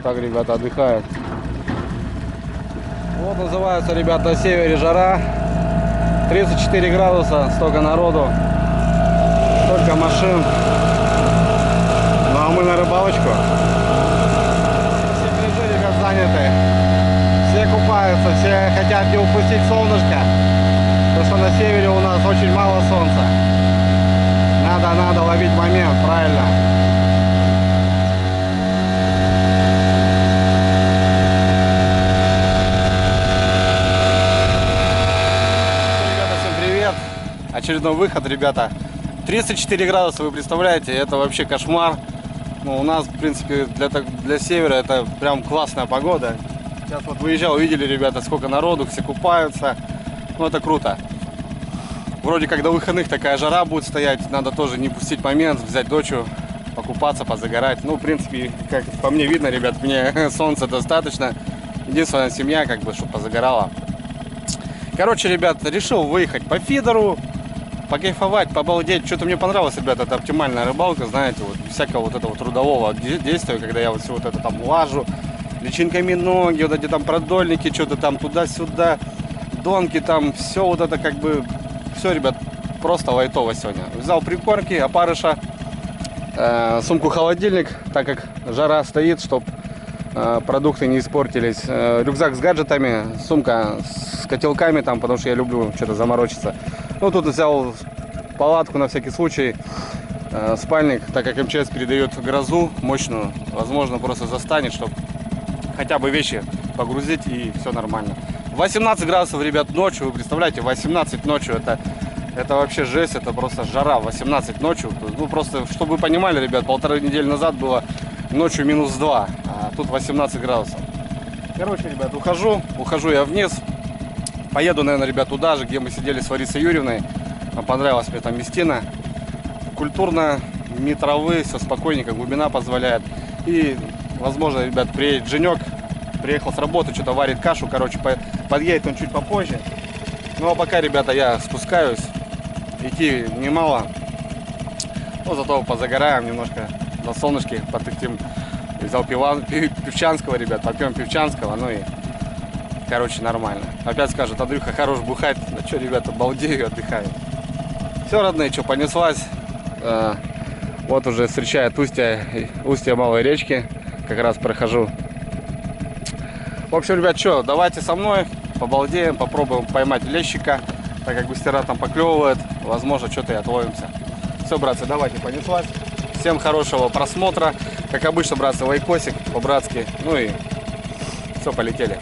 Так ребята отдыхают. Вот называется, ребята, на севере жара. 34 градуса, столько народу, столько машин. Ну а мы на рыбалочку. Все пляжи, ребят, заняты. Все купаются, все хотят не упустить солнышко. Потому что на севере у нас очень мало солнца. Надо ловить момент, правильно. Очередной выход, ребята. 34 градуса, вы представляете, это вообще кошмар. Ну, у нас, в принципе, для севера это прям классная погода. Сейчас вот выезжал, увидели, ребята, сколько народу, все купаются. Ну, это круто. Вроде как до выходных такая жара будет стоять, надо тоже не пустить момент, взять дочу, покупаться, позагорать. Ну, в принципе, как по мне видно, ребят, мне солнца достаточно. Единственная семья, как бы, чтобы позагорала. Короче, ребят, решил выехать по фидеру, покайфовать, побалдеть. Что-то мне понравилось, ребята, это оптимальная рыбалка, знаете, вот всякого вот этого трудового действия, когда я вот все вот это там лажу, личинками ноги, вот эти там продольники, что-то там туда-сюда, донки там, все вот это как бы, все, ребят, просто лайтово сегодня. Взял прикормки, опарыша, сумку-холодильник, так как жара стоит, чтобы продукты не испортились, рюкзак с гаджетами, сумка с котелками там, потому что я люблю что-то заморочиться. Ну, тут взял палатку на всякий случай, спальник, так как МЧС передает грозу мощную, возможно, просто застанет, чтобы хотя бы вещи погрузить, и все нормально. 18 градусов, ребят, ночью, вы представляете, 18 ночью, это вообще жесть, это просто жара, 18 ночью. Ну, просто, чтобы вы понимали, ребят, 1,5 недели назад было ночью -2, а тут 18 градусов. Короче, ребят, ухожу я вниз. Поеду, наверное, ребят, туда же, где мы сидели с Ларисой Юрьевной. Понравилась мне там местина. Культурно, ни травы, все спокойненько, глубина позволяет. И, возможно, ребят, приедет Женек. Приехал с работы, что-то варит кашу. Короче, подъедет он чуть попозже. Ну, а пока, ребята, я спускаюсь. Идти немало. Ну, зато позагораем немножко на солнышке, потыхтим. Взял пивчанского, ребят, попьем пивчанского, ну и... Короче, нормально. Опять скажут, Андрюха, хорош бухать. Ну что, ребята, балдею, отдыхаю. Все, родные, что, понеслась. Вот уже встречает устье малой речки. Как раз прохожу. В общем, ребят, что, давайте со мной побалдеем, попробуем поймать лещика. Так как густера там поклевывает, возможно, что-то и отловимся. Все, братцы, давайте, понеслась. Всем хорошего просмотра. Как обычно, братцы, лайкосик по-братски. Ну и все, полетели.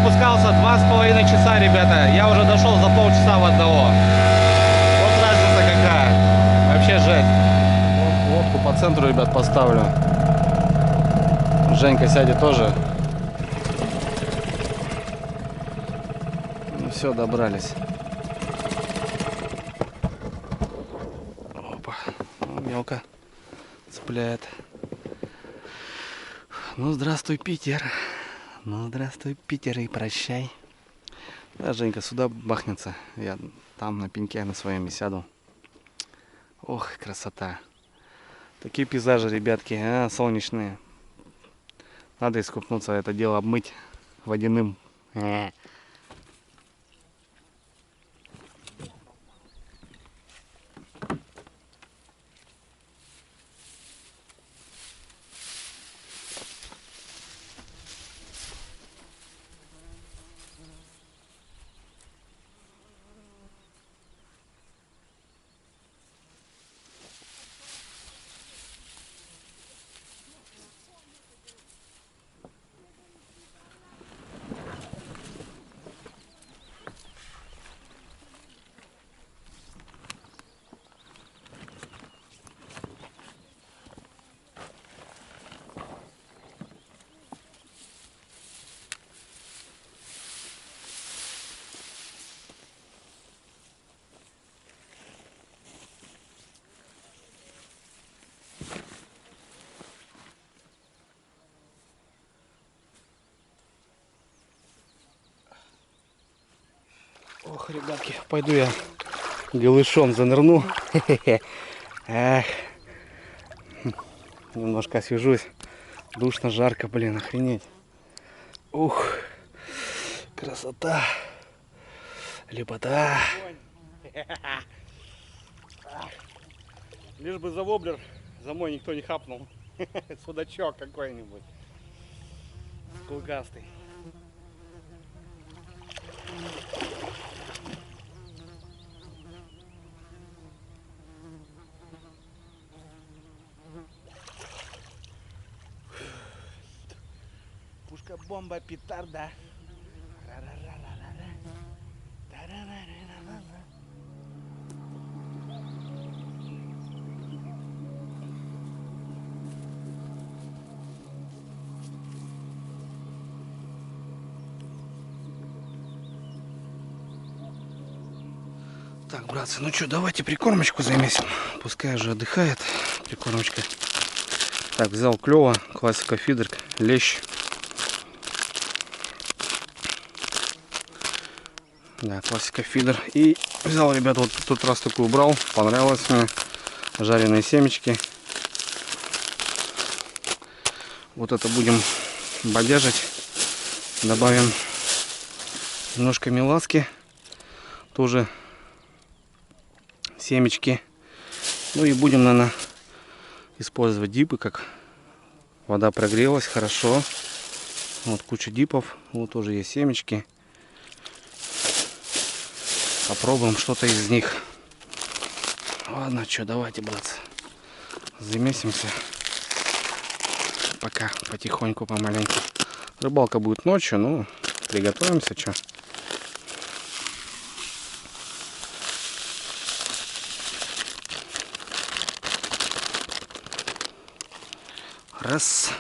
спускался 2,5 часа, ребята. Я уже дошел за полчаса в одного. Вот разница какая. Вообще жесть. Лодку по центру, ребят, поставлю. Женька сядет тоже. все, добрались. Опа, мелко цепляет. Ну, здравствуй, Питер. Ну, здравствуй, Питер, и прощай. Да, Женька сюда бахнется. Я там на пеньке на своем и сяду. Ох, красота. Такие пейзажи, ребятки, солнечные. Надо искупнуться, это дело обмыть водяным. Ох, ребятки, пойду я голышом занырну. Эх. Немножко освежусь. Душно, жарко, блин, охренеть. Ух, красота. Лепота. Лишь бы за воблер за мой никто не хапнул. Судачок какой-нибудь. Клыкастый. Пушка, бомба, петарда. Так, братцы, ну что, давайте прикормочку замесим. Пускай уже отдыхает прикормочка. Так, взял клево, классика фидер, лещ. Да, классика фидер. И взял, ребят, вот тут раз такую убрал. Понравилось мне. Жареные семечки. Вот это будем бодяжить. Добавим немножко меласки. Тоже семечки. Ну и будем, наверное, использовать дипы, как вода прогрелась хорошо. Вот куча дипов. Вот тоже есть семечки. Попробуем что-то из них. Ладно, что, давайте, братцы, замесимся. Пока потихоньку, помаленьку. Рыбалка будет ночью, ну, приготовимся, что. Раз.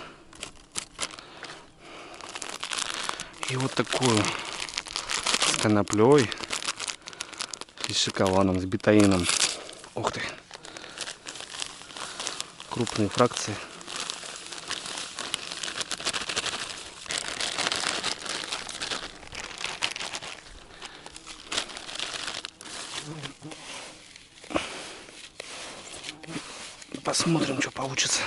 И вот такую с коноплей и с шоколадом, с бетаином. Ух ты. Крупные фракции. Посмотрим, что получится.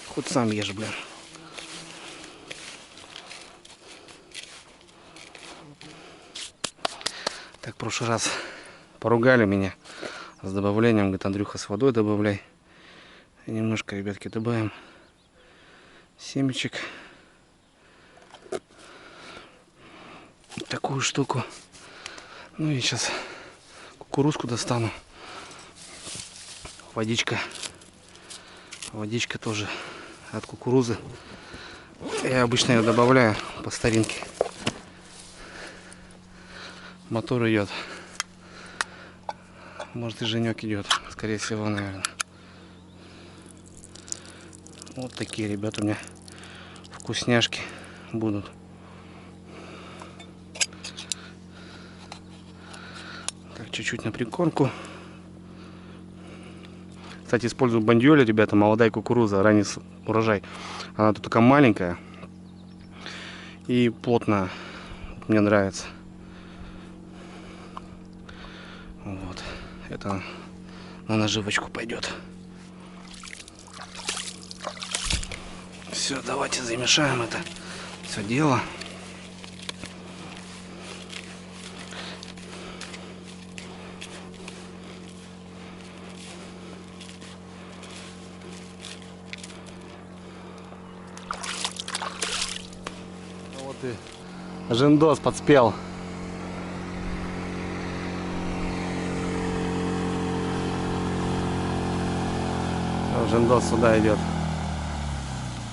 Хоть сам ешь, блин. Так, в прошлый раз поругали меня с добавлением. Говорит, Андрюха, с водой добавляй. И немножко, ребятки, добавим семечек. Такую штуку. Ну и сейчас кукурузку достану. Водичка. Водичка тоже от кукурузы. Я обычно ее добавляю по старинке. Мотор идет. Может и Женек идет. Скорее всего, наверное. Вот такие, ребята, у меня вкусняшки будут. Так, чуть-чуть на прикормку. Кстати, использую бандиоли, ребята, молодая кукуруза, ранний урожай. Она тут такая маленькая и плотная. Мне нравится. Вот. Это на наживочку пойдет. Все, давайте замешаем это все дело. Вот и жендос подспел. Жендос сюда идет.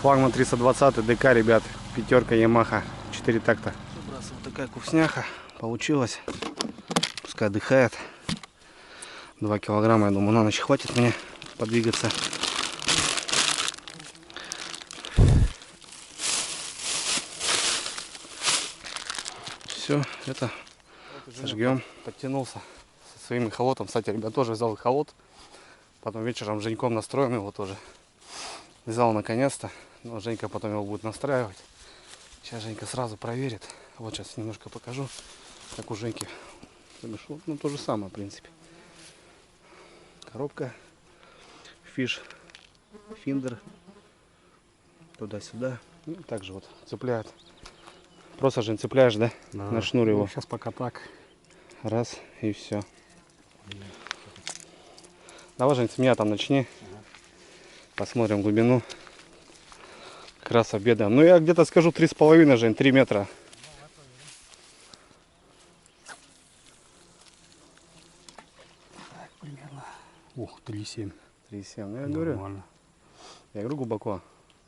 Флагман 320 ДК, ребят. Пятерка Ямаха. 4 такта. Вот такая вкусняха получилась. Пускай отдыхает. 2 килограмма, я думаю, на ночь хватит мне подвигаться. Все, это сожгем. Подтянулся со своим эхолотом. Кстати, ребят, тоже взял эхолот. Потом вечером Женьком настроим его тоже. Взял наконец-то. Но Женька потом его будет настраивать. Сейчас Женька сразу проверит. Вот сейчас немножко покажу, как у Женьки. Ну, то же самое, в принципе. Коробка. Фиш. Финдер. Туда-сюда. Ну, также вот цепляет. Просто, Жень, цепляешь, да? Да. На шнур его. Ну, сейчас пока так. Раз и все. Давай, Жень, с меня там начни. Посмотрим глубину. Как раз обедаем. Ну, я где-то скажу 3,5, Жень, 3 метра. Так, примерно. Ух, 3,7. 3,7. Ну, я говорю. Нормально. Я говорю глубоко.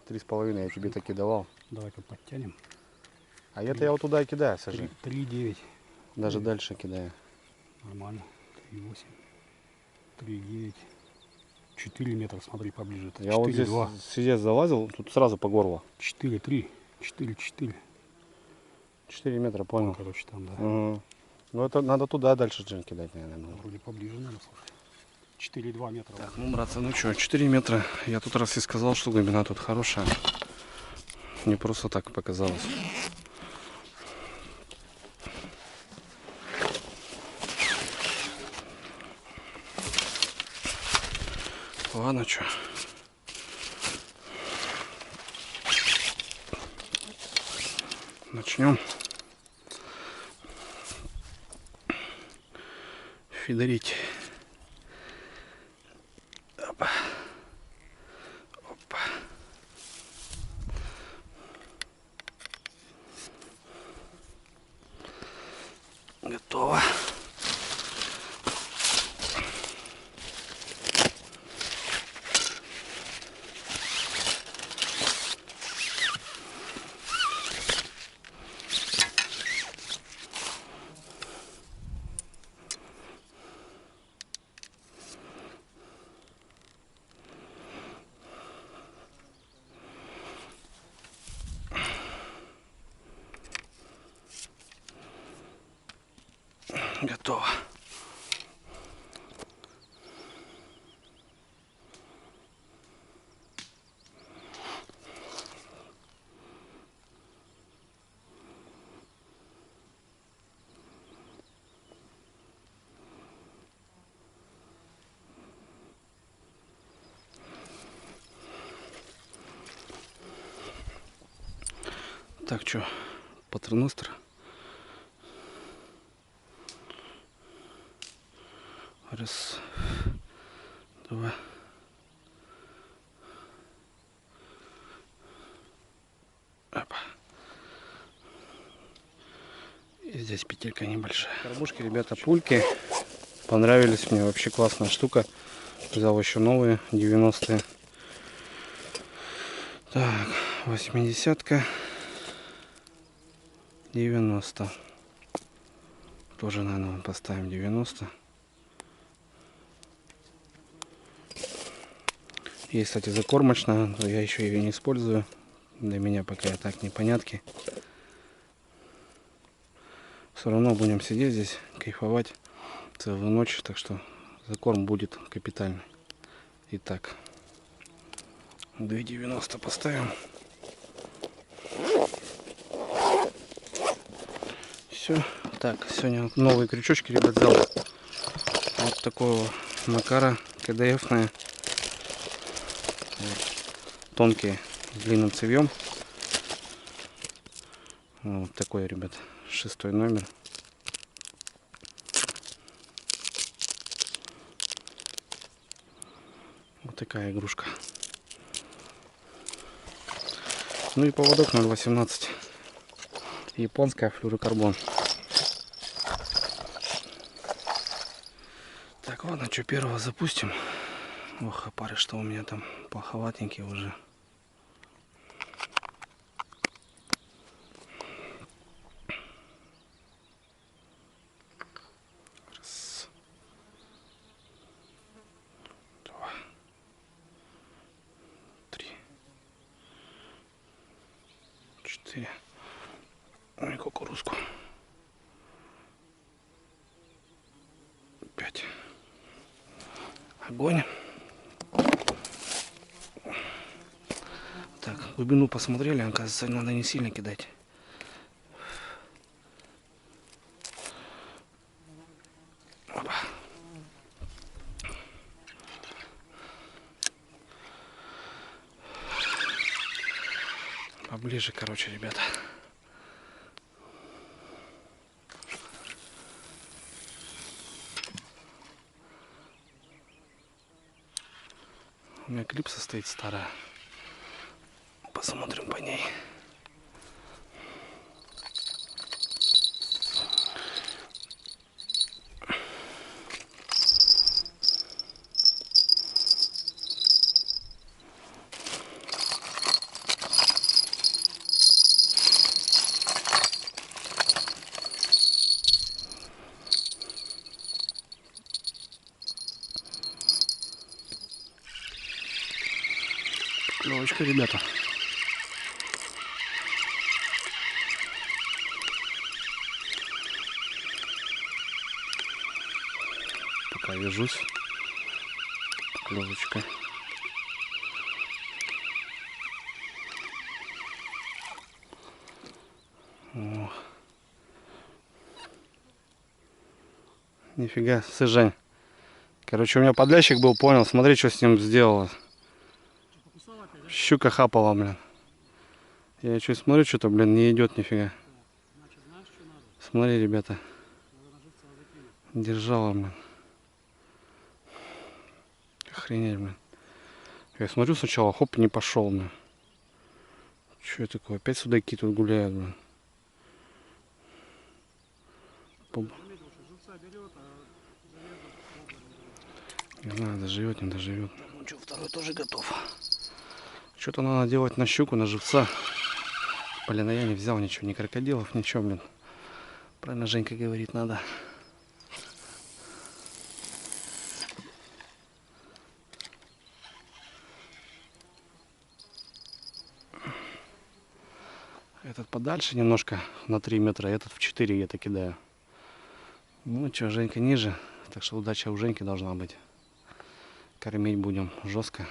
3,5 я тебе таки давал. Давай-ка подтянем. А это я вот туда и кидаю, Сажень. 3,9. Даже дальше кидаю. Нормально. 3,8. 3,9. 4 метра, смотри, поближе. Я вот здесь 4,2. сидеть залазил, тут сразу по горло. 4,3. 4,4. 4 метра, понял. Короче, там, да. Угу. Ну, это надо туда дальше, Жень, кидать, наверное. Вроде поближе надо, слушай. 4,2 метра. Так, ну, братцы, ну что, 4 метра. Я тут раз и сказал, что глубина тут хорошая. Не просто так показалось. Ладно, что. Начнем. Фидерить. Опа. Опа. Готово. Готово. Так, что, патроностр. Раз, два. Опа. И здесь петелька небольшая. Горбушки, ребята, пульки. Понравились мне, вообще классная штука. Взял еще новые, 90-е. Так, 80-ка. 90. Тоже, наверное, поставим 90. Есть, кстати, закормочная, но я еще ее не использую. Для меня пока так непонятки. Все равно будем сидеть здесь, кайфовать целую ночь, так что закорм будет капитальный. Итак, 2,90 поставим. Все. Так, сегодня новые крючочки, ребят, взял. Вот такого Макара КДФ-ная. Вот. Тонкие, с длинным цевьем. Вот такой, ребят, 6 номер. Вот такая игрушка. Ну и поводок 0,18. Японская флюрокарбон. Так, ладно, что первого запустим. Ох, опары, что у меня там плоховатенькие уже. Раз. Два. Три. 4. Ой, кукурузку. 5. Огонь. Так, глубину посмотрели, оказывается, надо не сильно кидать. Опа. Поближе, короче, ребята. У меня клипса стоит старая. Посмотрим по ней. Клевочка, ребята. Пока вяжусь. Клевочка. О. Нифига, Жень. Короче, у меня подлящик был, понял, смотри, что с ним сделала. Щука хапала, блин. Я еще смотрю, что-то, блин, не идет нифига. Смотри, ребята. Держала, блин. Охренеть, блин. Я смотрю сначала, хоп, не пошел, блин. Что это такое? Опять судаки тут гуляют, блин. Не знаю, доживет, не доживет. Ну что, второй тоже готов. Что-то надо делать на щуку, на живца. Блин, а я не взял ничего, ни крокодилов, ничего, блин. Правильно Женька говорит, надо. Этот подальше немножко, на 3 метра, этот в 4 где-то кидаю. Ну что, Женька ниже, так что удача у Женьки должна быть. Кормить будем жестко.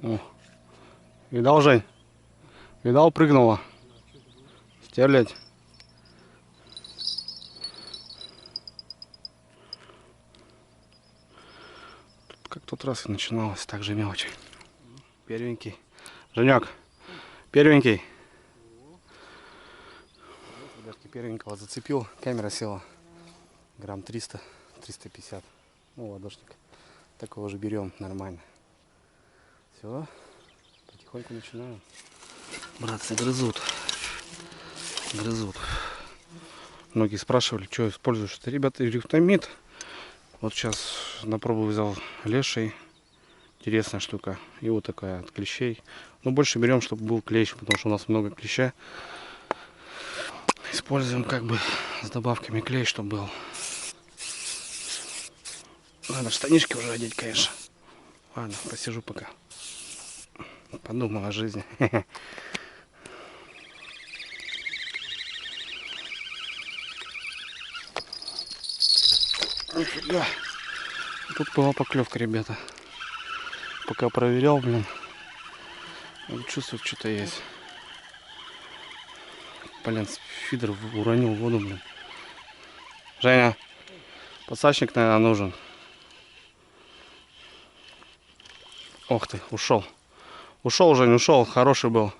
О, видал, Жень? Видал, прыгнула. Стерлядь. Как тот раз и начиналось, так же мелочь. Первенький. Женек, первенький. Ребятки, первенького зацепил, камера села. Грамм 300, 350. Ну, ладошник. Такого же берем нормально. Все, потихоньку начинаем. Братцы, грызут. Грызут. Многие спрашивали, что используешь. Это, ребята, рихтомид. Вот сейчас на пробу взял леший, интересная штука. И вот такая от клещей. Но больше берем, чтобы был клещ, потому что у нас много клеща. Используем как бы с добавками клей, чтобы был. Надо штанишки уже одеть, конечно. Ладно, посижу пока. Подумал о жизни. Нифига. Тут была поклевка, ребята. Пока проверял, блин. Чувствую, что-то есть. Блин, фидер уронил в воду, блин. Женя, подсачник, наверное, нужен. Ох ты, ушел. Ушел, Жень, ушел. Хороший был.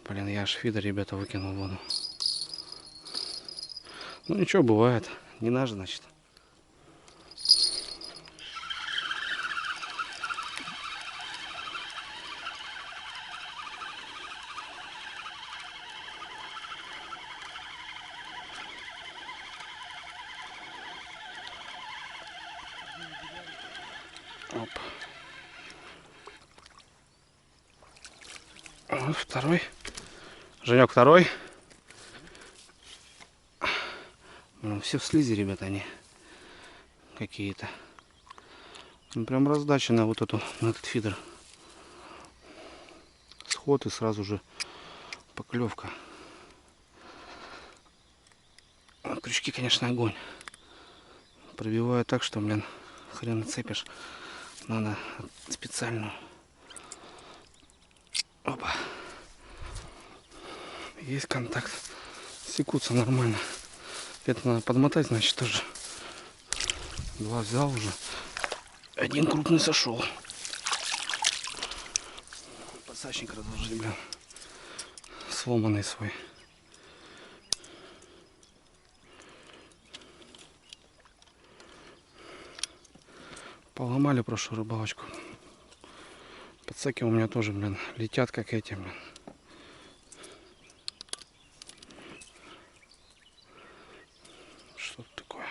Блин, я аж фидер, ребята, выкинул в воду. Ну ничего, бывает. Не наш, значит. Оп. Вот второй. Женек второй. Ну, все в слизи, ребята, они какие-то. Ну, прям раздача на вот эту, на этот фидер. Сход и сразу же поклевка. Крючки, конечно, огонь. Пробиваю так, что, блин, хрен нацепишь. Надо специальную. Опа. Есть контакт. Секутся нормально. Это надо подмотать, значит, тоже. Два взял уже. Один крупный сошел. Подсачник разложить, блин. Сломанный свой. Поломали прошлую рыбалочку. Подсаки у меня тоже, блин, летят как эти, блин. Что это такое?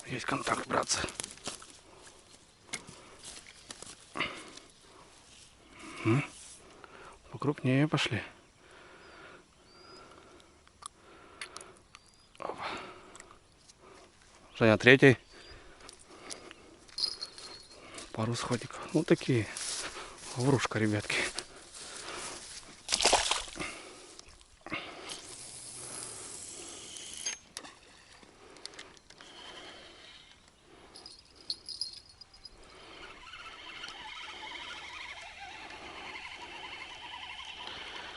Есть контакт, братцы. Покрупнее пошли. Опа. Женя, третий. Пару сходиков. Ну такие. Врушка, ребятки.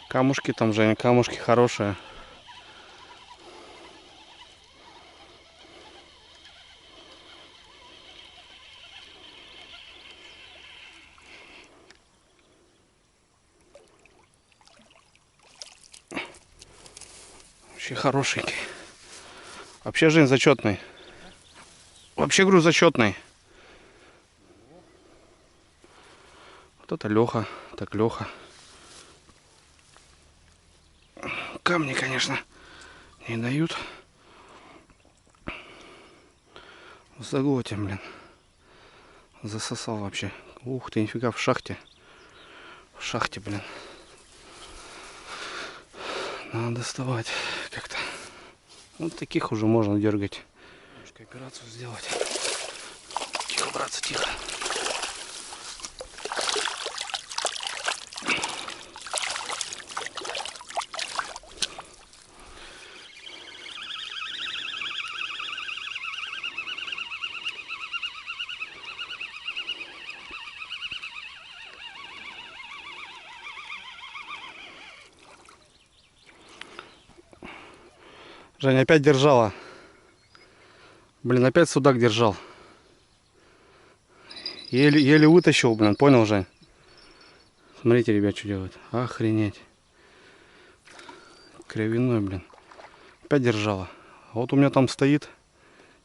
Камушки там, Женя, камушки хорошие. Вообще хорошенький. Вообще, Жень, зачетный. Вообще, говорю, зачетный. Вот это Леха. Так, Леха. Камни, конечно, не дают. В заглоте, блин. Засосал вообще. Ух ты, нифига, в шахте. В шахте, блин. Надо доставать как-то. Вот таких уже можно дергать. Немножко операцию сделать. Тихо, братцы, тихо. Женя опять держала. Блин, опять судак держал. Еле вытащил, блин, понял, Жень? Смотрите, ребят, что делают. Охренеть. Кривиной, блин. Опять держала. А вот у меня там стоит.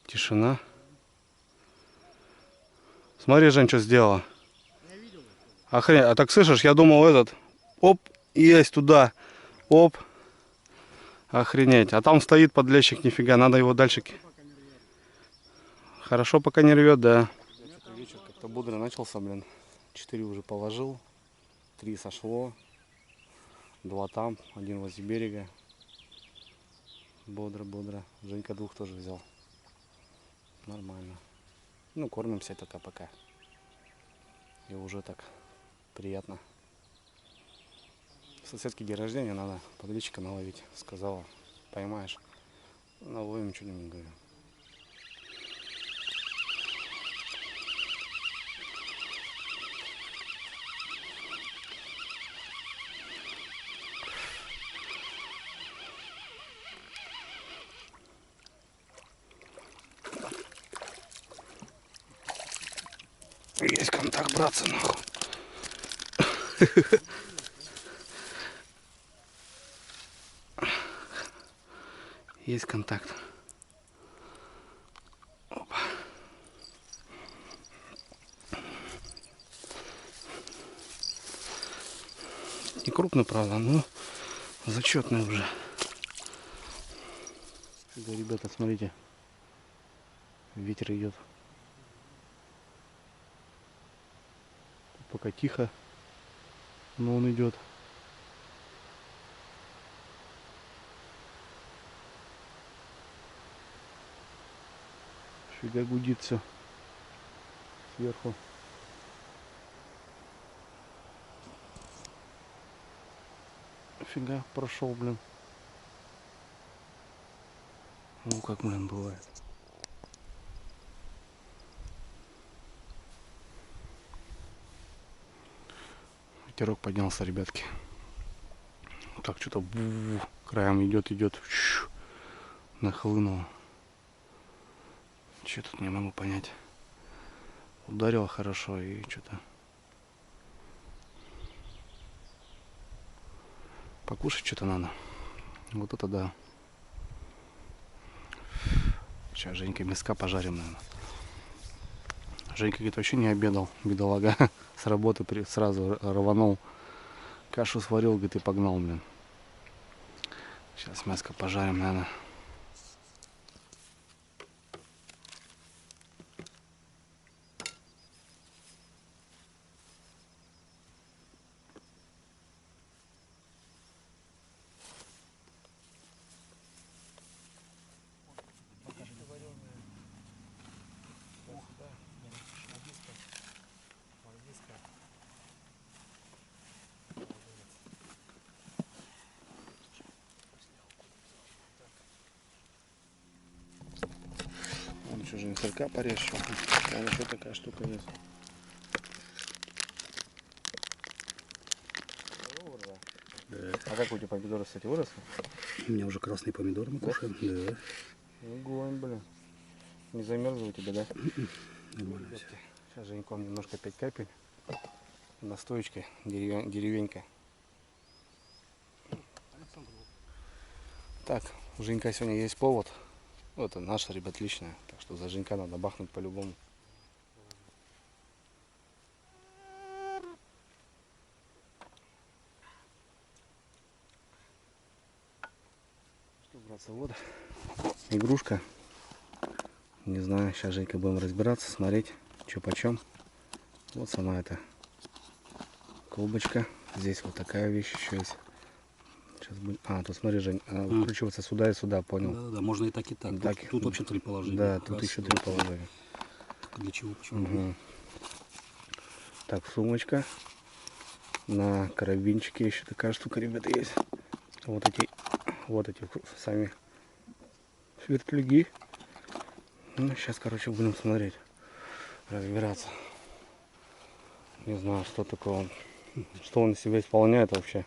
Тишина. Смотри, Жень, что сделала. Охренеть. А так слышишь, я думал этот. Оп, есть туда. Оп. Охренеть. А там стоит подлещик, нифига. Надо его дальше. Хорошо, пока не рвет, да. Что-то вечер как-то бодро начался, блин. 4 уже положил. 3 сошло. 2 там, 1 возле берега. Бодро. Женька 2 тоже взял. Нормально. Ну, кормимся только пока. И уже так приятно. Соседский день рождения, надо подлещика наловить. Сказала, поймаешь. Наловим, что-нибудь, говорю. Есть контакт, братцы, нахуй. Есть контакт. Опа. Не крупный, правда, но зачетный уже. Да, ребята, смотрите. Ветер идет. Пока тихо, но он идет. Фига гудит все сверху. Фига прошел, блин. Ну как, блин, бывает. Ветерок поднялся, ребятки. Так, что-то краем идет, нахлынуло. Что тут не могу понять. Ударило хорошо и что-то. Покушать что-то надо. Вот это да. Сейчас Женька мяска пожарим, наверное. Женька, говорит, вообще не обедал, бедолага. С работы сразу рванул. Кашу сварил, говорит, и погнал, блин. Сейчас мяско пожарим, наверное. Вон еще же сырка порежь. Вон еще такая штука есть. Да. А как у тебя помидоры, кстати, выросли? У меня уже красные помидоры мы кушаем. Да. Огонь, блин. Не замерзла у тебя, да? Нормально все. Сейчас Женьком немножко 5 капель. Настоечкой деревенька. Так, у Женька сегодня есть повод. Вот это наша, ребят, личная. Так что за Женька надо бахнуть по-любому. Что, братцы, вот игрушка. Не знаю, сейчас Женька будем разбираться, смотреть, что почем. Вот сама эта колбочка. Здесь вот такая вещь еще есть. Сейчас будет... А, тут смотри, Жень, выкручиваться сюда и сюда, понял? Да, можно и так, и так. Так. Тут вообще 3 положения. Да, тут еще 3 положения. Для чего? Почему? Угу. Так, сумочка. На карабинчике еще такая штука, ребята, есть. Вот эти сами вертлюги. Ну, сейчас, короче, будем смотреть, разбираться. Не знаю, что такое он, что он из себя исполняет вообще.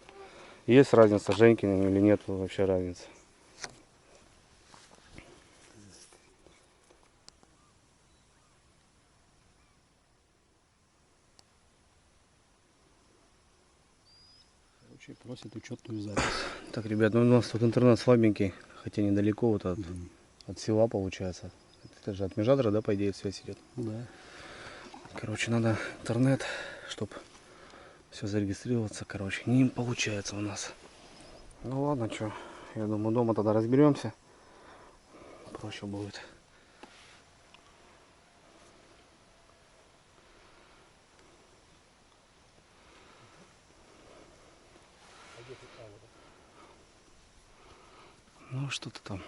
Есть разница, Женькиным или нет вообще разницы. Короче, просит учетную запись. Так, ребят, ну у нас тут интернет слабенький, хотя недалеко вот от села получается. Это же от межадра, да, по идее, связь идет. Ну да. Короче, надо интернет, чтобы все зарегистрироваться. Короче, не получается у нас. Ну ладно, что, я думаю, дома тогда разберемся. Проще будет. Ну что-то там.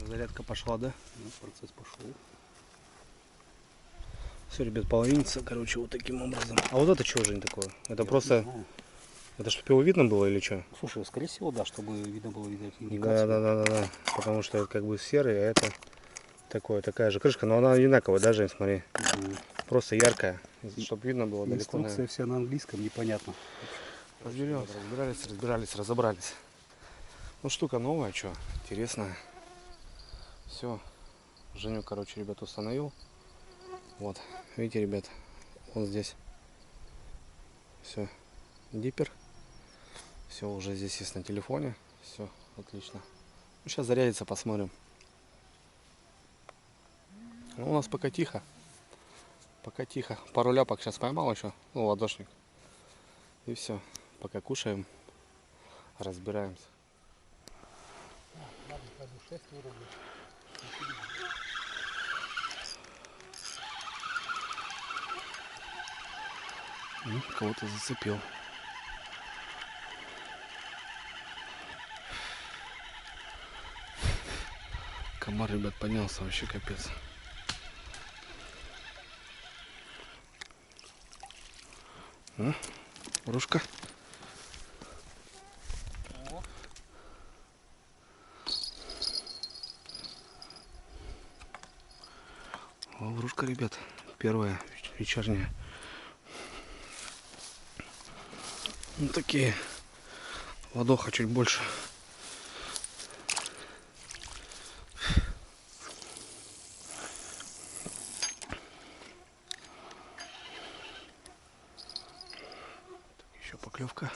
Зарядка пошла, да? Ну, процесс пошел. Все, ребят, половинится, короче, вот таким образом. А вот это что же не такое? Это просто, это чтобы его видно было или что? Слушай, скорее всего, да, чтобы видно было видать Да, индикацию. да. Потому что это как бы серый, а это такая же крышка, но она одинаковая, даже, смотри. Просто яркая, чтобы видно было далеко. Инструкция вся на английском, непонятно. Разбирались, разобрались. Ну, штука новая, что, интересная. Все, Женю, короче, ребят, установил. Вот, видите, ребят, вот здесь. Все, диппер. Все уже здесь есть на телефоне. Все, отлично. Ну, сейчас зарядится, посмотрим. Ну, у нас пока тихо. Пока тихо. Пару ляпок сейчас поймал еще. Ну, ладошник. И все. Пока кушаем, разбираемся. Ну, кого-то зацепил. Комар, ребят, поднялся, вообще капец. Врушка. Врушка, ребят, первая вечерняя. Ну, такие. Ладоха чуть больше. Еще поклевка.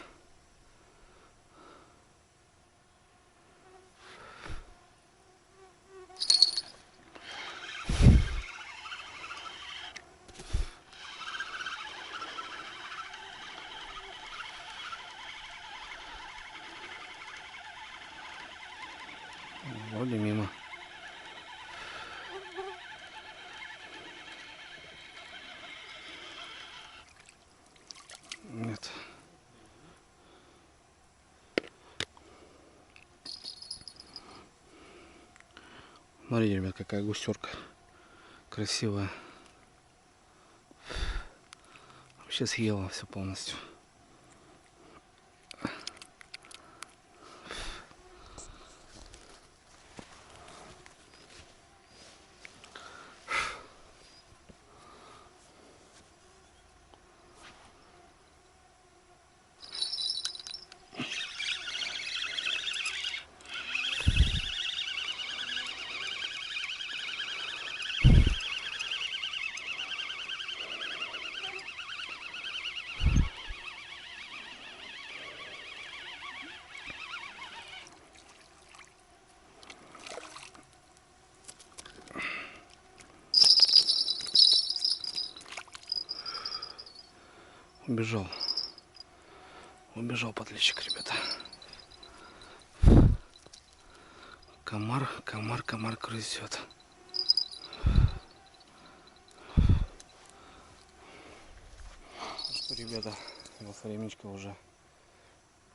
Вроде мимо. Нет. Смотрите, ребят, какая густерка красивая. Вообще съела все полностью. Убежал. Убежал подлещик, ребята. Комар грызет. Ну что, ребята, У нас времечко уже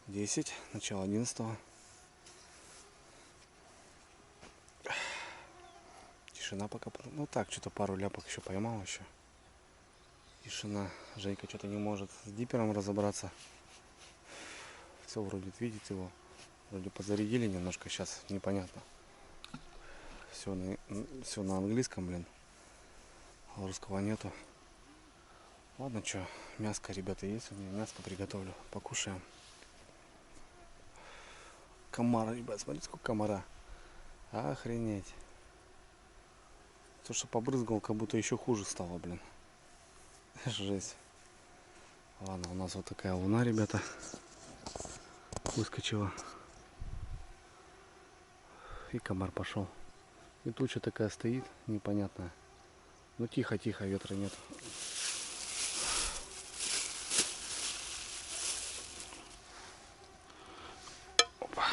10, начало 11. Тишина пока. Ну так, что-то пару ляпок еще поймал еще. Тишина. Женька что-то не может с дипером разобраться. Все вроде видит его. Вроде подзарядили немножко, сейчас непонятно. Все на английском, блин. А русского нету. Ладно, что, мяско, ребята, есть у меня. Мяско приготовлю. Покушаем. Комара, ребят, смотрите, сколько комара. Охренеть. То, что побрызгал, как будто еще хуже стало, блин. Жесть. Ладно, у нас вот такая луна, ребята. Выскочила. И комар пошел. И туча такая стоит, непонятная. Ну тихо-тихо, ветра нет. Опа.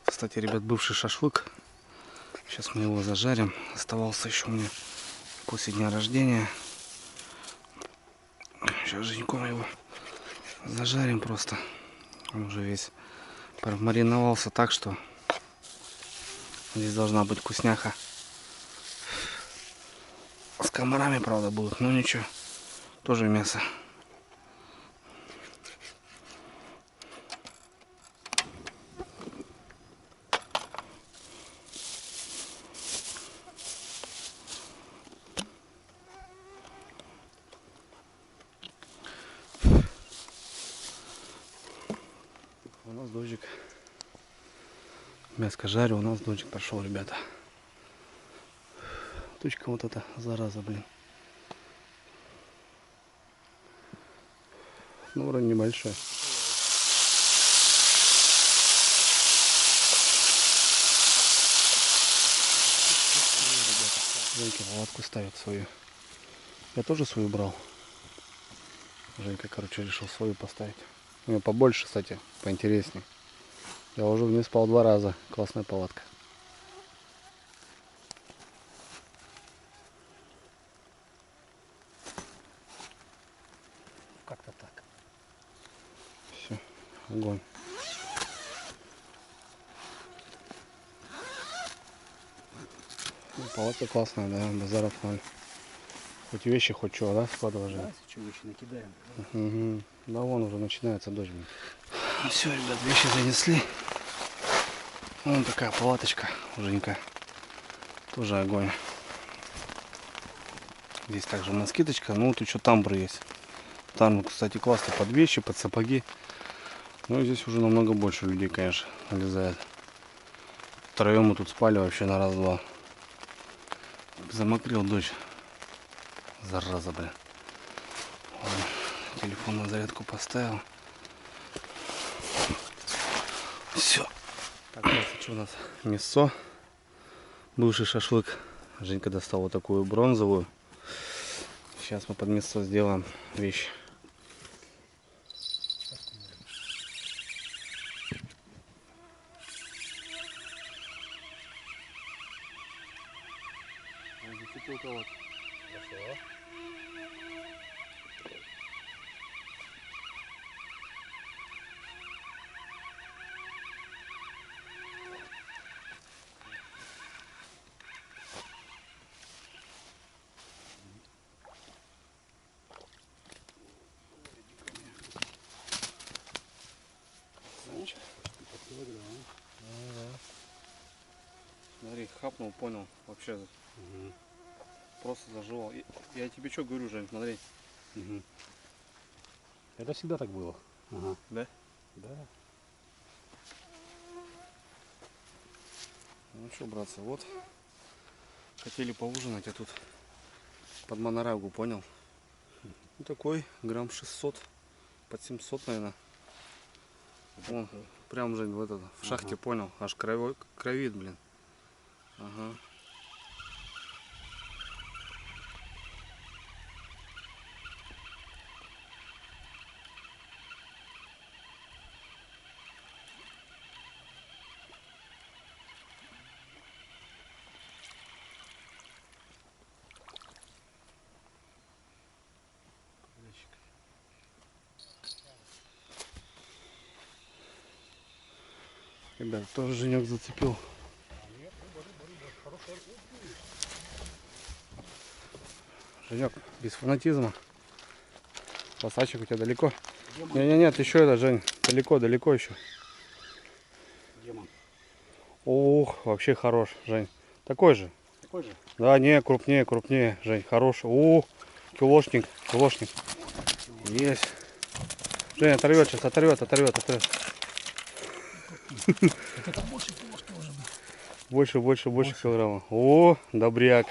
Кстати, ребят, бывший шашлык. Сейчас мы его зажарим. Оставался еще у меня после дня рождения. Сейчас Женьком его зажарим просто. Он уже весь мариновался так, что здесь должна быть вкусняха. С комарами, правда, будут, но ничего. Тоже мясо. У нас дождик. Мяско жарю, у нас дождик пошел, ребята. Тучка вот эта, зараза, блин. Ну, вроде небольшая. Женька палатку ставит свою. Я тоже свою брал. Женька, короче, решил свою поставить. У меня побольше, кстати, поинтереснее. Я уже в ней спал 2 раза. Классная палатка. Как-то так. Все, огонь. Ну, палатка классная, да, базаров ноль. Хоть вещи, хоть что, да, складываешь? Да, что вещи накидаем. Угу. Да вон уже начинается дождь. Ну все, ребят, вещи занесли. Вон такая палаточка Женька. Тоже огонь. Здесь также москиточка. Ну вот еще тамбур есть. Там, кстати, классно под вещи, под сапоги. Но здесь уже намного больше людей, конечно, налезает. Втроем мы тут спали вообще на раз-два. Замокрил дождь. Зараза, блин. Ладно, телефон на зарядку поставил. Все. Так, что у нас? Мясо. Бывший шашлык. Женька достал вот такую бронзовую. Сейчас мы под мясо сделаем вещь. Смотри, хапнул, понял, вообще просто заживал. Я тебе что говорю, Жень, смотри. Угу. Это всегда так было. Ага. Да? Да. Ну что, братцы, вот. Хотели поужинать, а тут под монорагу, понял? Ну, такой, грамм 600, под 700, наверное. Вон, прям, Жень, в этот, в шахте, Ага. понял, аж кровит, блин. Ага. Ребят, тоже Женек зацепил. Женек, без фанатизма. Посадчик у тебя далеко. Нет, еще это, Жень. Далеко еще. Демон. Ух, вообще хорош, Жень. Такой же. Такой же? Да, не, крупнее, Жень. Хороший. Ух, килошник. Есть. Жень, оторвет сейчас, оторвет. Это больше килошки уже. Больше килограмма. О, добряк.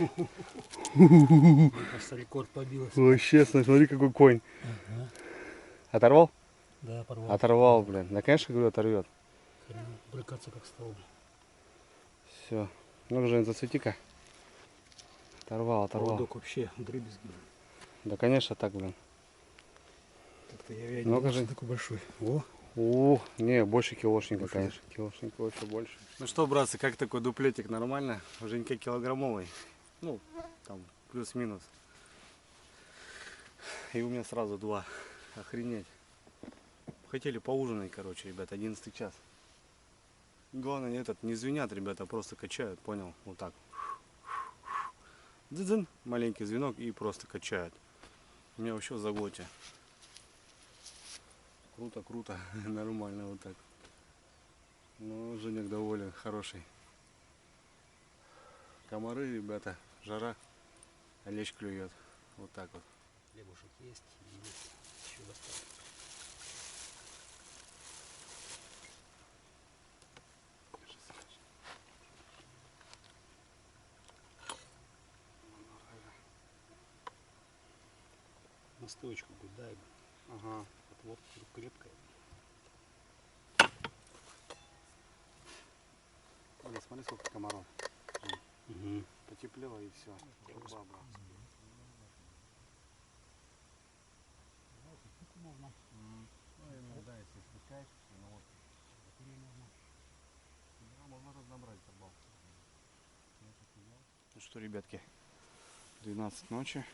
Кажется, рекорд побился. Вообще, смотри, какой конь. Ага. Оторвал? Да, порвал. Оторвал, блин. Да, конечно, говорю, оторвет. Брыкаться как стол. Все. Ну, Жень, зацвети-ка. Оторвал. Поводок вообще дребезги. Да, конечно, так, блин. Как-то я не Ну-ка, думал, Жень. что такой большой. О, Ух, не, больше килошника, Больше, конечно. Килошника вообще больше. Ну что, братцы, как такой дуплетик? Нормально? Женька килограммовый. Ну, там, плюс-минус. И у меня сразу 2. Охренеть. Хотели поужинать, короче, ребят, 11 час. Главное, не звенят, ребята, просто качают, понял? Вот так. Дзын, маленький звенок и просто качают. У меня вообще в заглоте. Круто, нормально вот так. Ну, Женек доволен, хороший. Комары, ребята, жара, а лещ клюет. Вот так вот. хлебушек есть. Еще достаточно. Настоечку дай. Ага. Вот крепкая. Блин, смотри, сколько комаров. Угу. Потеплело и все. Ну, иногда, если спускаешь, ну вот, можно разнообразить рыбалку. Ну что, ребятки, 12 ночи,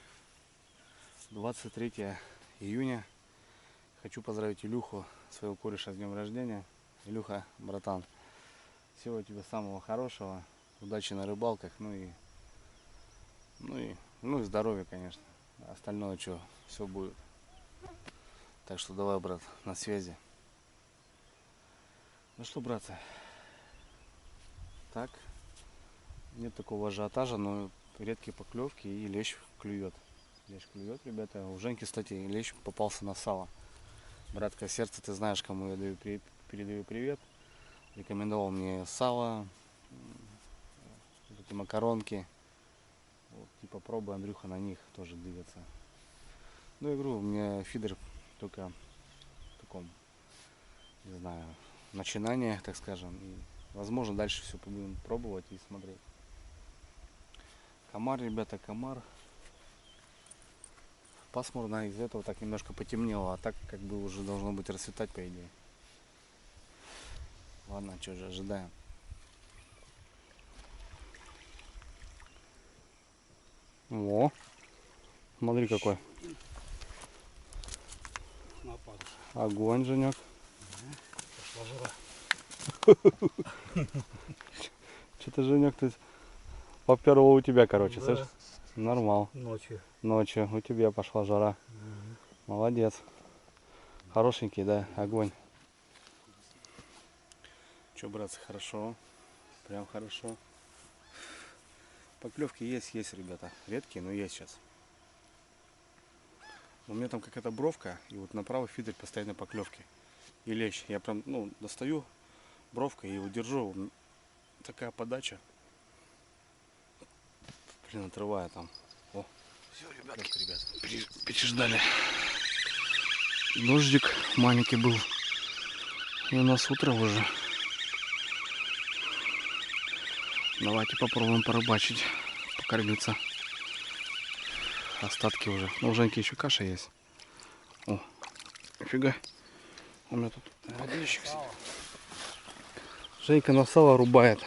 23 июня. Хочу поздравить Илюху, своего кореша, с днем рождения. Илюха, братан, всего тебе самого хорошего, удачи на рыбалках, ну и здоровья, конечно. Остальное что, все будет. Так что давай, брат, на связи. Ну что, братцы, так, нет такого ажиотажа, но редкие поклевки и лещ клюет. Лещ клюет, ребята. У Женьки, кстати, лещ попался на сало. Братское сердце, ты знаешь, кому я передаю привет. Рекомендовал мне сало, вот эти макаронки. Вот, типа пробуй, Андрюха, на них тоже двигаться. Ну, я говорю, у меня фидер только в таком, не знаю, начинании, так скажем. И, возможно, дальше все будем пробовать и смотреть. Комар, ребята, комар. Пасмурно, из-за этого так немножко потемнело, а так как бы уже должно быть расцветать, по идее. Ладно, что же, ожидаем. О, смотри какой. Огонь, Женек. Пошла жара. Что-то, Женек, ты поперло у тебя, короче, Да. слышишь? Нормал. Ночью. Ночью у тебя пошла жара. Молодец. Хорошенький, да, огонь. Че, братцы, хорошо. Прям хорошо. Поклевки есть, ребята. Редкие, но есть сейчас. У меня там какая-то бровка, и вот на правый фидер постоянно поклевки. И лещ. Я прям, достаю бровкой и удержу. Такая подача. Блин, отрываю там. О, все, ребят, переждали. Дождик маленький был. И у нас утро уже. Давайте попробуем порыбачить, покормиться. Остатки уже. Ну, у Женьки еще каша есть. О, нифига. У меня тут водичек. Женька на сало рубает.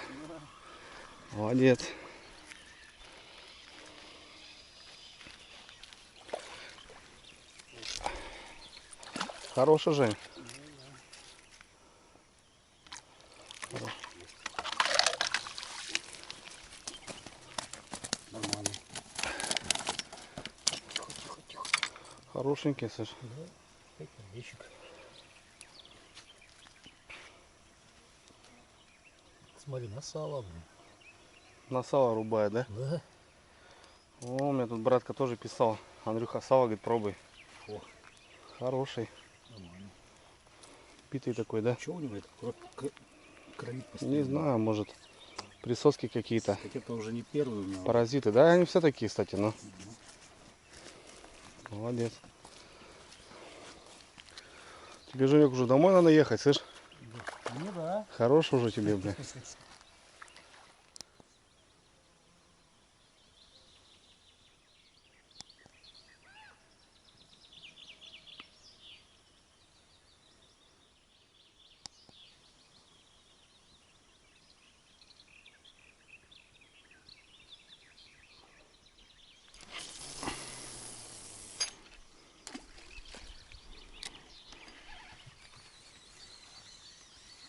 Молодец. Хороший, Жень. Хорошенький, слышь. Ящик. Смотри, на сало, блин. На сало рубает, да? Да. О, у меня тут братка тоже писал. Андрюха, сало, говорит, пробуй. О. Хороший. Нормально. Питый такой, да? Что у него это? Кровит Не знаю, может присоски какие-то. Так это уже не первый у него. Паразиты. Да, они все такие, кстати, но. Молодец. Тебе, Женек, уже домой надо ехать, слышь? Ну да. Хорош уже тебе, бля.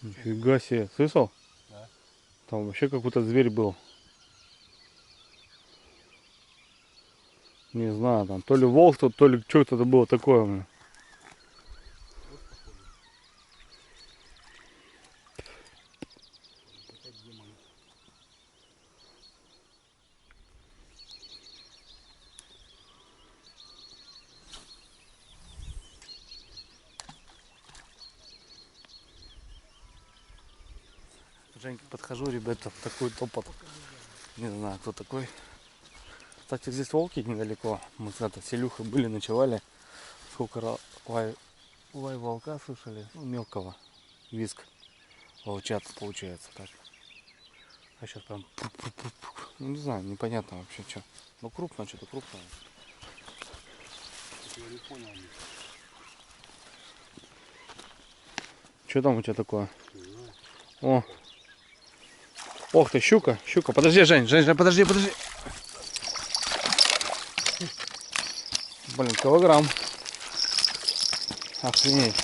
Нифига себе. Слышал? Да. Там вообще как будто зверь был. Не знаю, там то ли волк, то ли что это было такое. Бля. Женьке подхожу, ребята, такой топот. Не знаю, кто такой. Кстати, здесь волки недалеко. Мы когда-то с Илюхой были, ночевали. Сколько лай волка слышали? Ну, мелкого. Виск. Волчат получается так. А сейчас прям... Ну, не знаю, непонятно вообще что. Ну, крупно, что-то крупное. Я не понял. Что там у тебя такое? О! Ох ты, щука, щука. Подожди, Жень, подожди. Блин, килограмм. Охренеть.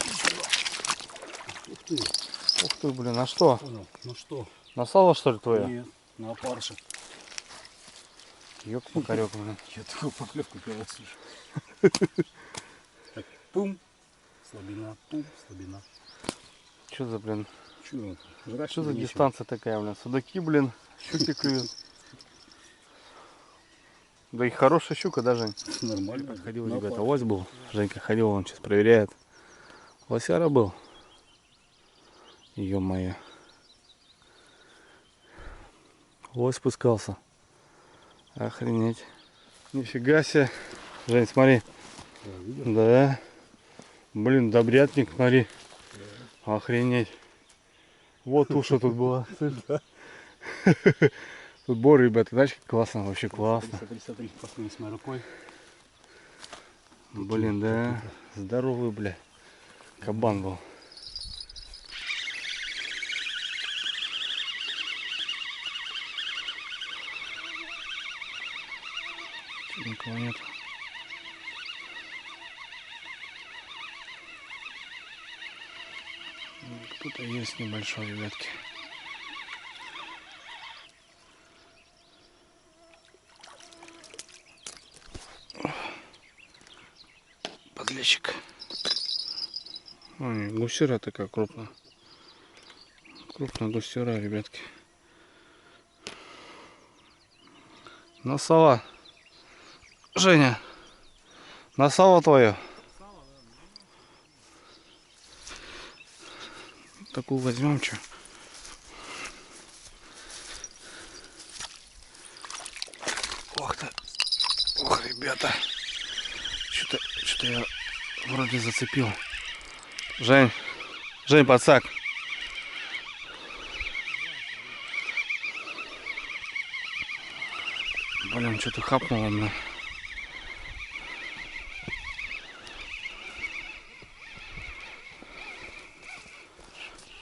Ух ты. Ух ты, блин, а что? Понял. Ну что? На сало, что ли, твое? Нет, на опарыша. Ёп, макарёк, блин. Я такую поклевку первый слышу. Так, пум. Слабина, пум, слабина. Что за, блин? Чё? Жрать Что за нечего. дистанция такая, блин? Судаки, блин, щуки клюют. Да и хорошая щука, да, Жень? Нормально. Ходил, На ребята, опарыш. лось был. Женька ходил, он сейчас проверяет. Лосяра был. Ё-моё. Лось спускался. Охренеть. Нифига себе. Жень, смотри. Да, видишь? Да. Блин, добрятник, смотри. Охренеть. Вот туша тут была. Тут бор, ребята, знаешь, как классно, вообще классно. Смотри, посмотри с моей рукой. Блин, да. Здоровый, бля. Кабан был. Чё, никого нет. Кто-то есть небольшой, ребятки. Подлещик. Ой, гусера такая крупная. Крупная гусера, ребятки. На сало. Женя, на сало твое. Такую возьмем, что? Ох ты. Ох, ребята. Что-то я вроде зацепил. Жень, подсак. Блин, что-то хапнуло мне.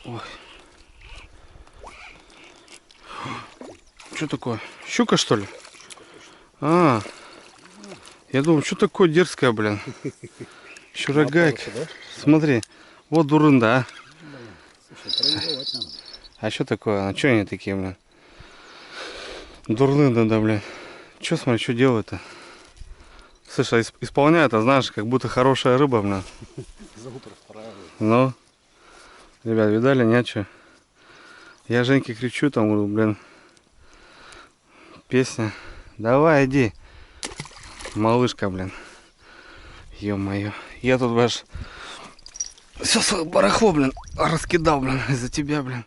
Ой. Что такое? Щука, что ли? А, я думаю, что такое дерзкое, блин. Щурагайка. Смотри, вот дурында. Слушай, тренировать надо. А что такое? А что они такие, блин? Дурны, да, блин. Что, смотри, что делают-то? Слушай, а исполняет, а знаешь, как будто хорошая рыба, блин. Зовут расстраивает. Ну, ребят, видали, нет, что? Я Женьке кричу, там, говорю, блин, песня. Давай, иди, малышка, блин. Ё-моё. Я тут, блядь, все свое барахло, блин, раскидал, блин, из-за тебя, блин.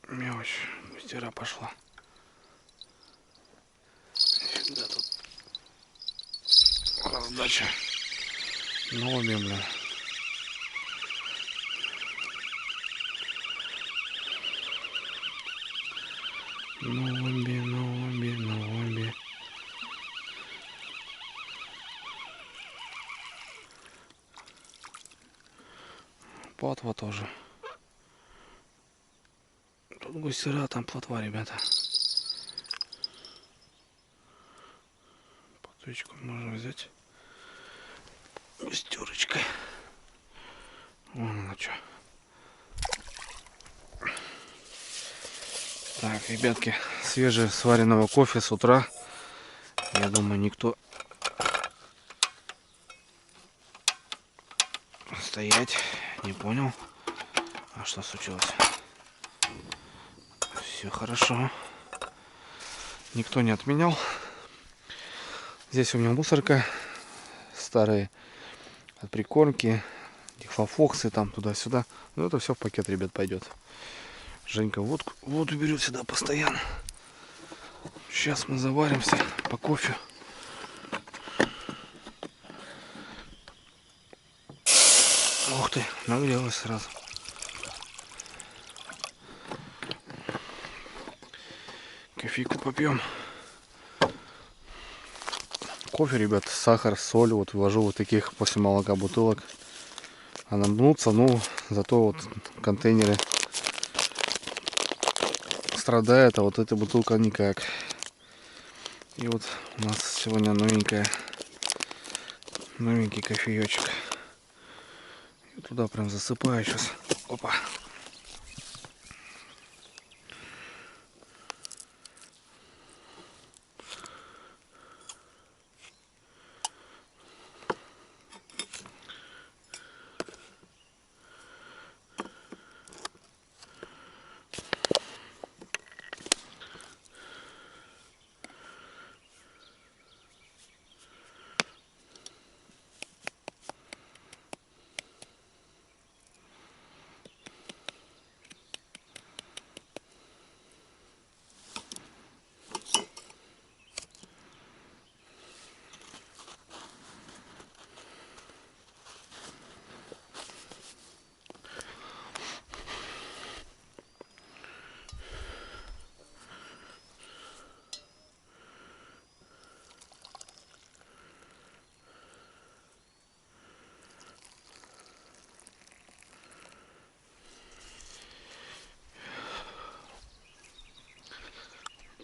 Мелочь, мастера пошла. Всегда тут раздача. Ну, блин. Ну, Плотва тоже. Тут гусера, там плотва, ребята. Плотвичку можно взять. Густерочкой. Вон она что. Так, ребятки, свежее сваренного кофе с утра. Я думаю, никто стоять не понял. А что случилось? Все хорошо. Никто не отменял. Здесь у меня мусорка. Старые от прикормки. Дихлофоксы там туда-сюда. Ну это все в пакет, ребят, пойдет. Женька воду берет сюда постоянно. Сейчас мы заваримся по кофе. Ух ты, нагрелась сразу. Кофейку попьем. Кофе, ребят, сахар, соль. Вот ввожу вот таких после молока бутылок. Она мнутся, ну зато вот контейнеры страдает, а вот эта бутылка никак. И вот у нас сегодня новенький кофеечек. И туда прям засыпаю сейчас. Опа.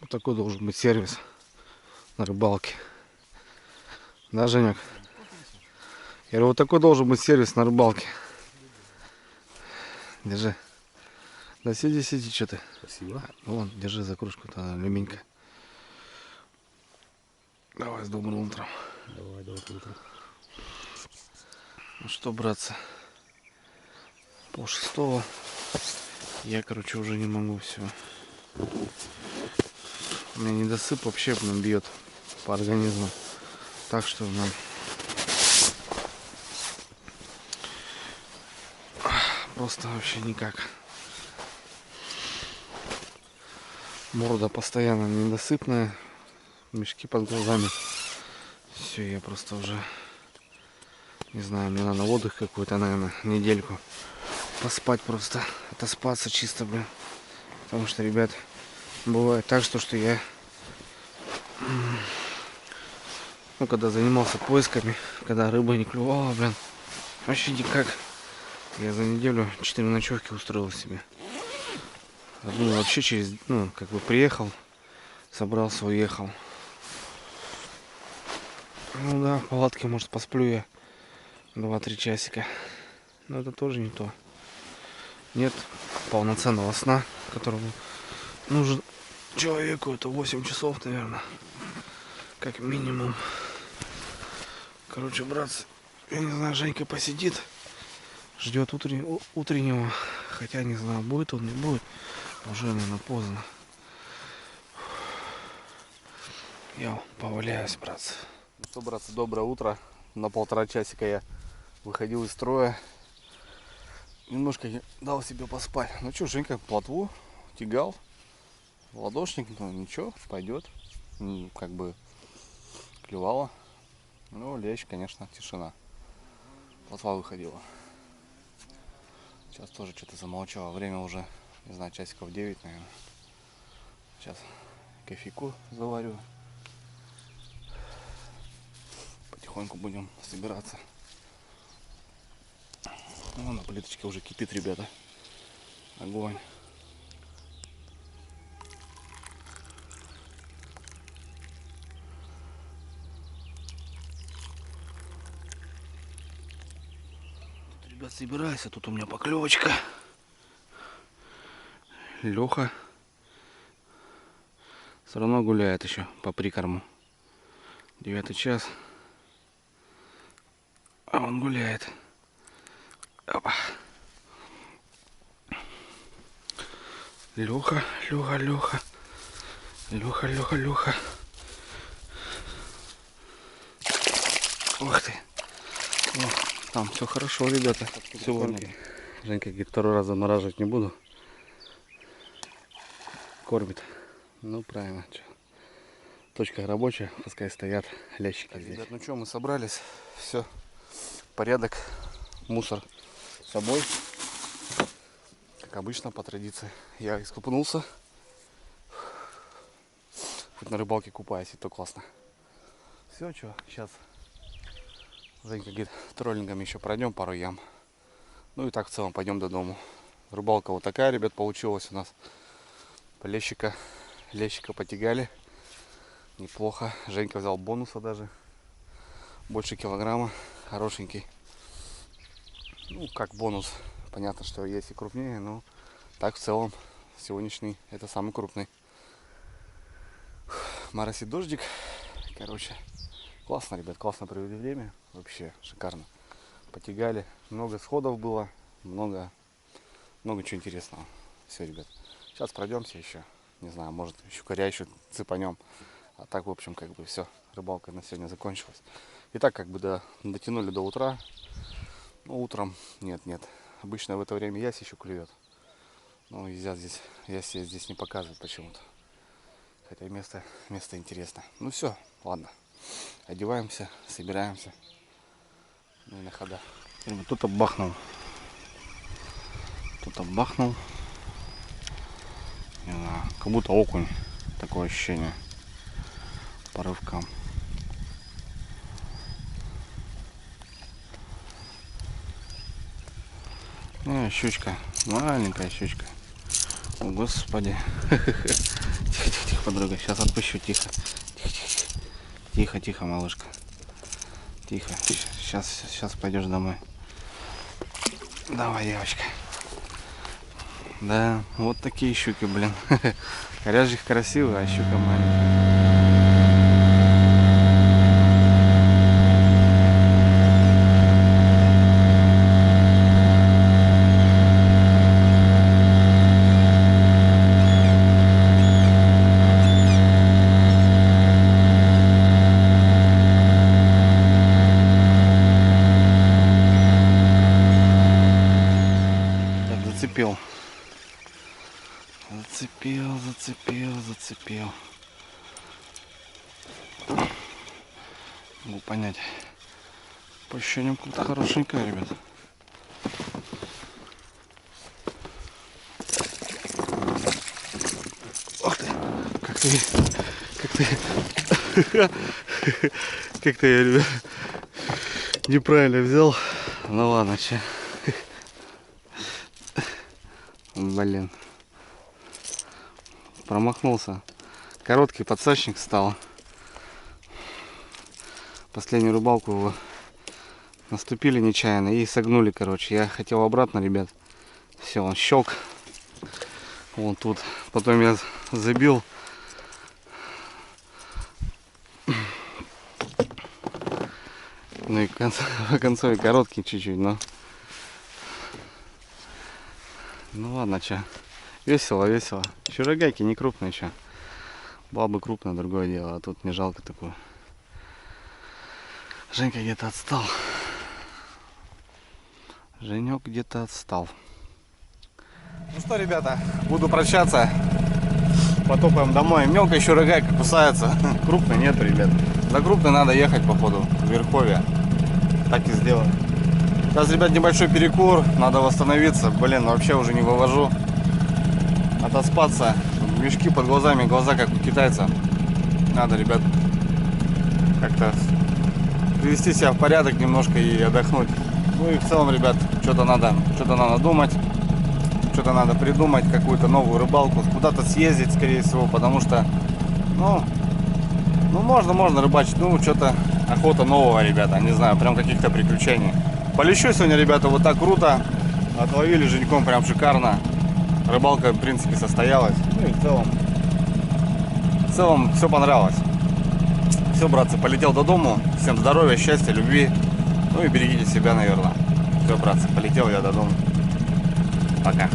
Вот такой должен быть сервис на рыбалке. Да, Женек? Я говорю, вот такой должен быть сервис на рыбалке. Держи. Да сиди, что ты. Спасибо. Вон, держи за кружку-то, алюминька. Давай, с добрым утром. Давай, доброе утро. Ну что, братцы, 5:30. Я, короче, уже не могу все. У меня недосып вообще прям бьет по организму. Так что нам просто вообще никак. Морда постоянно недосыпная, мешки под глазами. Все, я просто уже не знаю, мне надо отдых какой-то, наверное, недельку. Поспать просто, отоспаться чисто, блин. Потому что, ребят, бывает так, что я, ну, когда занимался поисками, когда рыба не клювала, блин, вообще никак. Я за неделю 4 ночевки устроил себе. Ну, вообще через, ну, как бы приехал, собрался, уехал. Ну да, в палатке, может, посплю я 2-3 часика. Но это тоже не то. Нет полноценного сна, которому нужен человеку. Это 8 часов, наверное. Как минимум. Короче, братцы, я не знаю, Женька посидит. Ждет утреннего. Хотя не знаю, будет он, не будет. Уже, наверное, поздно. Я поваляюсь, братцы. Ну что, братцы, доброе утро. На 1,5 часика я выходил из строя. Немножко дал себе поспать. Ну что, Женька плотву тягал. Ладошник, ну ничего, пойдет. Как бы клевало. Ну, лещ, конечно, тишина. Плотва выходила. Сейчас тоже что-то замолчало. Время уже, не знаю, часиков 9, наверное. Сейчас кофейку заварю. Потихоньку будем собираться. Ну, на плиточке уже кипит, ребята. Огонь. Тут, ребят, собирайся. Тут у меня поклевочка. Леха все равно гуляет еще по прикорму. 9 час. А он гуляет. Опа. Леха, Леха, Леха. Леха, Леха, Леха. Ух ты. О, там все хорошо, ребята. Сегодня Женька говорит, 2 раз замораживать не буду. Кормит. Ну правильно. Чё. Точка рабочая, пускай стоят лящики так, здесь. Ребят, ну что, мы собрались. Все. Порядок. Мусор с собой. Как обычно, по традиции. Я искупнулся. Хоть на рыбалке купаюсь, и то классно. Все, что, сейчас Женька говорит, троллингом еще пройдем пару ям. Ну и так в целом пойдем до дому. Рыбалка вот такая, ребят, получилась у нас. Лещика потягали. Неплохо. Женька взял бонуса даже. Больше килограмма. Хорошенький. Ну, как бонус. Понятно, что есть и крупнее, но так в целом сегодняшний это самый крупный. Моросит дождик. Короче, классно, ребят, классно провели время. Вообще шикарно. Потягали. Много сходов было. Много чего интересного. Все, ребят. Сейчас пройдемся еще. Не знаю, может щукаря еще цепанем. А так, в общем, как бы все. Рыбалка на сегодня закончилась. И так как бы дотянули до утра. Ну, утром нет. Обычно в это время ясь еще клюет. Но я здесь не показываю почему-то. Хотя место интересно. Ну все, ладно. Одеваемся, собираемся. Ну и на хода. Кто-то бахнул. Не знаю, как будто окунь. Такое ощущение. По рывкам. Щучка. Маленькая щучка. О, господи. Тихо, подруга. Сейчас отпущу. Тихо, малышка. Тихо. Сейчас пойдешь домой. Давай, девочка. Да, вот такие щуки, блин. Коряжик красивый, а щука маленькая. Зацепил. Могу понять. По ощущениям как-то хорошенькая, ребят. Ох ты! Как-то я, ребят, неправильно взял. Ну ладно, че. Блин. Промахнулся. Короткий подсачник стал. Последнюю рыбалку его наступили нечаянно и согнули, короче. Я хотел обратно, ребят. Все, он щелк. Вон тут. Потом я забил. Ну и в конце короткий чуть-чуть, но... Ну ладно, че. Весело, весело. Чурагайки не крупные еще. Была бы крупная, другое дело. А тут не жалко такую. Женька где-то отстал. Женек где-то отстал. Ну что, ребята, буду прощаться. Потопаем домой. Мелкая чурагайка кусается. Крупной нет, ребят. За крупной надо ехать, походу, в Верховье. Так и сделаем. Сейчас, ребят, небольшой перекур. Надо восстановиться. Блин, вообще уже не вывожу. Отоспаться. Мешки под глазами, глаза как у китайца. Надо, ребят, как-то привести себя в порядок немножко и отдохнуть. Ну и в целом, ребят, что-то надо думать. Что-то надо придумать, какую-то новую рыбалку. Куда-то съездить, скорее всего, потому что, ну можно рыбачить. Ну, что-то охота нового, ребята. Не знаю, прям каких-то приключений. Полещу сегодня, ребята, вот так круто. Отловили женьком прям шикарно. Рыбалка, в принципе, состоялась. Ну и в целом все понравилось. Все, братцы, полетел до дому. Всем здоровья, счастья, любви. Ну и берегите себя, наверное. Все, братцы, полетел я до дома. Пока.